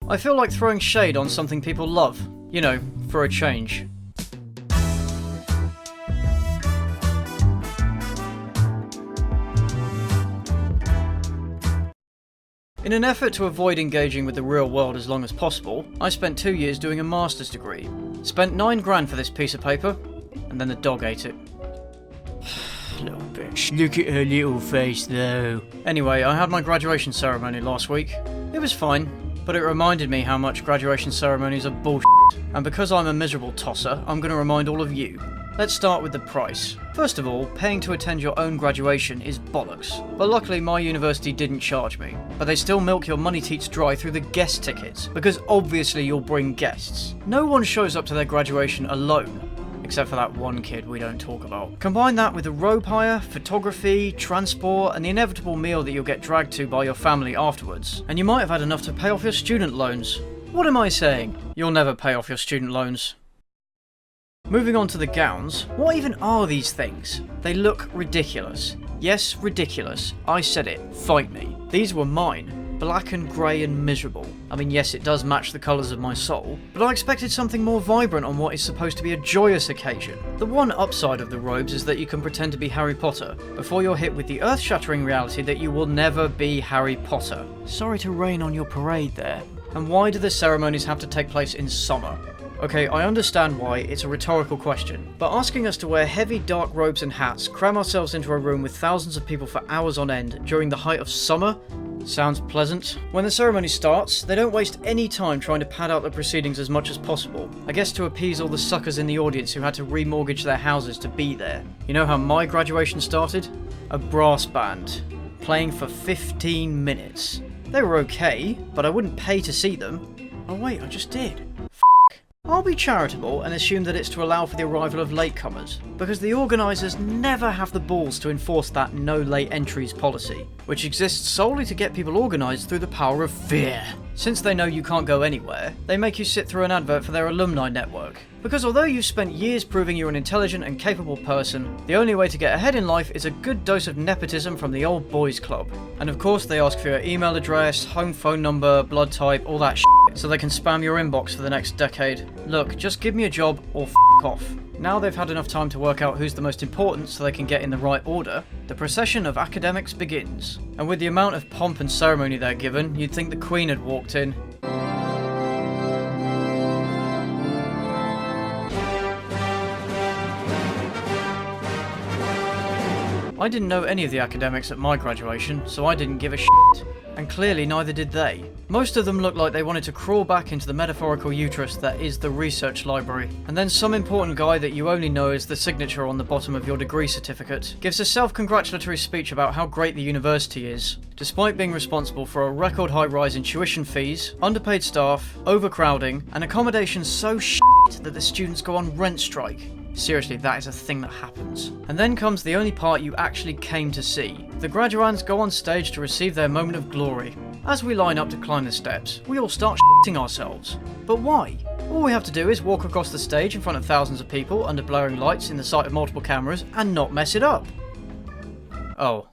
I feel like throwing shade on something people love. You know, for a change. In an effort to avoid engaging with the real world as long as possible, I spent 2 years doing a master's degree. Spent 9 grand for this piece of paper, and then the dog ate it. Little bitch, look at her little face though. Anyway, I had my graduation ceremony last week. It was fine, but it reminded me how much graduation ceremonies are bullshit. And because I'm a miserable tosser, I'm going to remind all of you. Let's start with the price. First of all, paying to attend your own graduation is bollocks. But luckily my university didn't charge me. But they still milk your money teats dry through the guest tickets, because obviously you'll bring guests. No one shows up to their graduation alone, except for that one kid we don't talk about. Combine that with the robe hire, photography, transport, and the inevitable meal that you'll get dragged to by your family afterwards, and you might have had enough to pay off your student loans. What am I saying? You'll never pay off your student loans. Moving on to the gowns, what even are these things? They look ridiculous. Yes, ridiculous. I said it. Fight me. These were mine. Black and grey and miserable. I mean, yes, it does match the colours of my soul, but I expected something more vibrant on what is supposed to be a joyous occasion. The one upside of the robes is that you can pretend to be Harry Potter, before you're hit with the earth-shattering reality that you will never be Harry Potter. Sorry to rain on your parade there. And why do the ceremonies have to take place in summer? Okay, I understand why, it's a rhetorical question, but asking us to wear heavy dark robes and hats, cram ourselves into a room with thousands of people for hours on end during the height of summer sounds pleasant. When the ceremony starts, they don't waste any time trying to pad out the proceedings as much as possible. I guess to appease all the suckers in the audience who had to remortgage their houses to be there. You know how my graduation started? A brass band, playing for 15 minutes. They were okay, but I wouldn't pay to see them. Oh wait, I just did. I'll be charitable and assume that it's to allow for the arrival of latecomers, because the organisers never have the balls to enforce that no late entries policy, which exists solely to get people organised through the power of fear. Since they know you can't go anywhere, they make you sit through an advert for their alumni network. Because although you've spent years proving you're an intelligent and capable person, the only way to get ahead in life is a good dose of nepotism from the old boys club. And of course they ask for your email address, home phone number, blood type, all that shit, so they can spam your inbox for the next decade. Look, just give me a job or f*** off. Now they've had enough time to work out who's the most important so they can get in the right order, the procession of academics begins. And with the amount of pomp and ceremony they're given, you'd think the Queen had walked in. I didn't know any of the academics at my graduation, so I didn't give a shit. And clearly neither did they. Most of them looked like they wanted to crawl back into the metaphorical uterus that is the research library. And then some important guy that you only know as the signature on the bottom of your degree certificate gives a self-congratulatory speech about how great the university is, despite being responsible for a record high rise in tuition fees, underpaid staff, overcrowding, and accommodations so shit that the students go on rent strike. Seriously, that is a thing that happens. And then comes the only part you actually came to see. The graduands go on stage to receive their moment of glory. As we line up to climb the steps, we all start shitting ourselves. But why? All we have to do is walk across the stage in front of thousands of people under blaring lights in the sight of multiple cameras and not mess it up. Oh.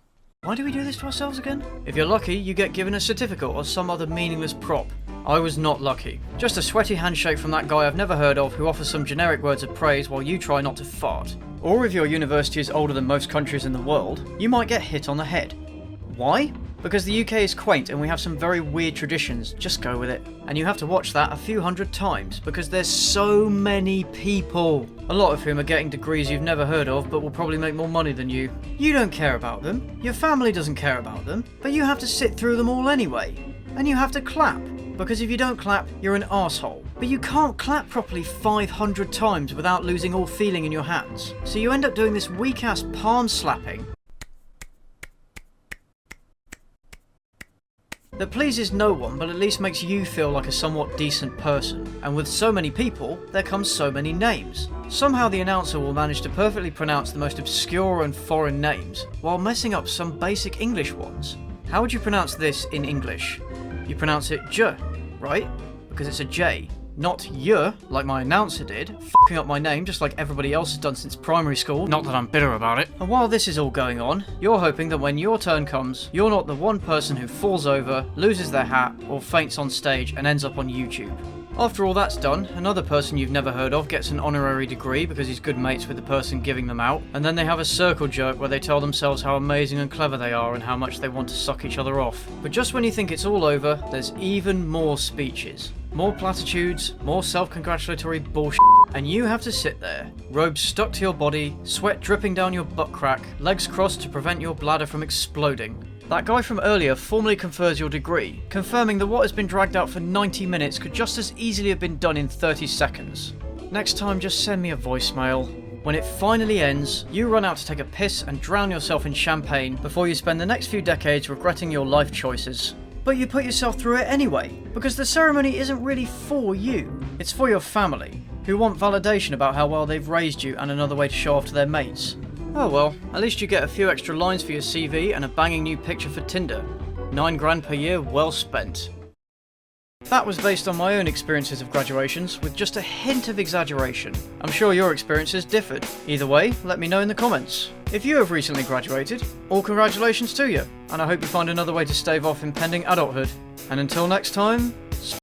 Why do we do this to ourselves again? If you're lucky, you get given a certificate or some other meaningless prop. I was not lucky. Just a sweaty handshake from that guy I've never heard of who offers some generic words of praise while you try not to fart. Or if your university is older than most countries in the world, you might get hit on the head. Why? Because the UK is quaint and we have some very weird traditions, just go with it. And you have to watch that a few hundred times because there's so many people. A lot of whom are getting degrees you've never heard of but will probably make more money than you. You don't care about them, your family doesn't care about them, but you have to sit through them all anyway. And you have to clap, because if you don't clap, you're an arsehole. But you can't clap properly 500 times without losing all feeling in your hands. So you end up doing this weak-ass palm slapping that pleases no one but at least makes you feel like a somewhat decent person. And with so many people, there comes so many names. Somehow the announcer will manage to perfectly pronounce the most obscure and foreign names, while messing up some basic English ones. How would you pronounce this in English? You pronounce it J, right? Because it's a J. Not "y", like my announcer did, fucking up my name just like everybody else has done since primary school. Not that I'm bitter about it. And while this is all going on, you're hoping that when your turn comes, you're not the one person who falls over, loses their hat, or faints on stage and ends up on YouTube. After all that's done, another person you've never heard of gets an honorary degree because he's good mates with the person giving them out, and then they have a circle jerk where they tell themselves how amazing and clever they are and how much they want to suck each other off. But just when you think it's all over, there's even more speeches. More platitudes, more self-congratulatory bullshit, and you have to sit there, robes stuck to your body, sweat dripping down your butt crack, legs crossed to prevent your bladder from exploding. That guy from earlier formally confers your degree, confirming that what has been dragged out for 90 minutes could just as easily have been done in 30 seconds. Next time, just send me a voicemail. When it finally ends, you run out to take a piss and drown yourself in champagne before you spend the next few decades regretting your life choices. But you put yourself through it anyway, because the ceremony isn't really for you, it's for your family, who want validation about how well they've raised you and another way to show off to their mates. Oh well, at least you get a few extra lines for your CV and a banging new picture for Tinder. 9 grand per year, well spent. That was based on my own experiences of graduations, with just a hint of exaggeration. I'm sure your experiences differed. Either way, let me know in the comments. If you have recently graduated, all congratulations to you, and I hope you find another way to stave off impending adulthood. And until next time,